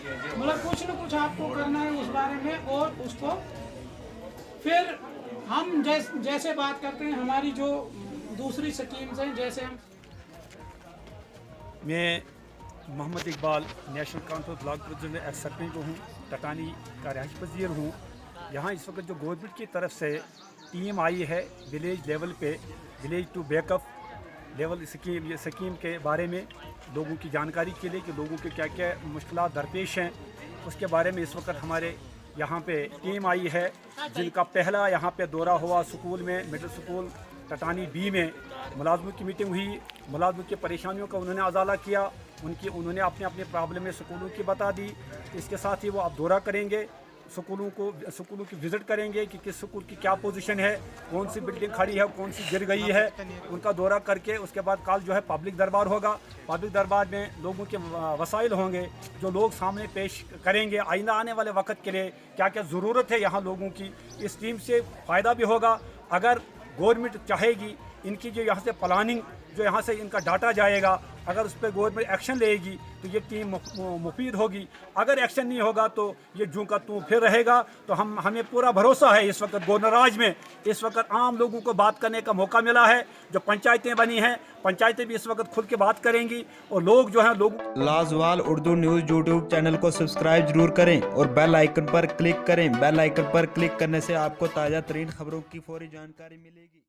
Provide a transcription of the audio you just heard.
मतलब कुछ न कुछ आपको करना है उस बारे में। और उसको फिर हम जैसे बात करते हैं हमारी जो दूसरी स्कीम्स हैं, जैसे हम मैं Mohammad Iqbal National Conference block president ex sarpanch हूँ, टटानी का रहायश पजीर हूँ। यहाँ इस वक्त जो गवर्नमेंट की तरफ से टीम आई है विलेज लेवल पे, village to backup level scheme के बारे में लोगों की जानकारी के लिए कि लोगों के क्या क्या मुश्किलात दरपेश हैं, उसके बारे में इस वक्त हमारे यहाँ पे टीम आई है, जिनका पहला यहाँ पे दौरा हुआ स्कूल में, मिडिल स्कूल टटानी बी में। मुलाजमों की मीटिंग हुई, मुलाजमों की परेशानियों का उन्होंने अजाला किया, उन्होंने अपने अपने प्रॉब्लम में स्कूलों की बता दी। इसके साथ ही वो अब दौरा करेंगे, स्कूलों की विज़िट करेंगे कि किस स्कूल की क्या पोजीशन है, कौन सी बिल्डिंग खड़ी है, कौन सी गिर गई है, उनका दौरा करके उसके बाद कल जो है पब्लिक दरबार होगा। पब्लिक दरबार में लोगों के वसाइल होंगे जो लोग सामने पेश करेंगे, आइंदा आने वाले वक्त के लिए क्या क्या ज़रूरत है यहाँ लोगों की। इस टीम से फ़ायदा भी होगा। अगर गवर्नमेंट चाहेगी इनकी जो यहाँ से प्लानिंग, जो यहाँ से इनका डाटा जाएगा, अगर उस पर गवर्नमेंट एक्शन लेगी तो ये टीम मुफीद होगी। अगर एक्शन नहीं होगा तो ये जूं का तूं फिर रहेगा। तो हमें पूरा भरोसा है इस वक्त गवर्नर राज में, इस वक्त आम लोगों को बात करने का मौका मिला है। जो पंचायतें बनी हैं, पंचायतें भी इस वक्त खुल के बात करेंगी और लोग जो हैं लाजवाल उर्दू न्यूज़ यूट्यूब चैनल को सब्सक्राइब जरूर करें और बेल आइकन पर क्लिक करें। बेल आइकन पर क्लिक करने से आपको ताज़ा तरीन खबरों की फौरी जानकारी मिलेगी।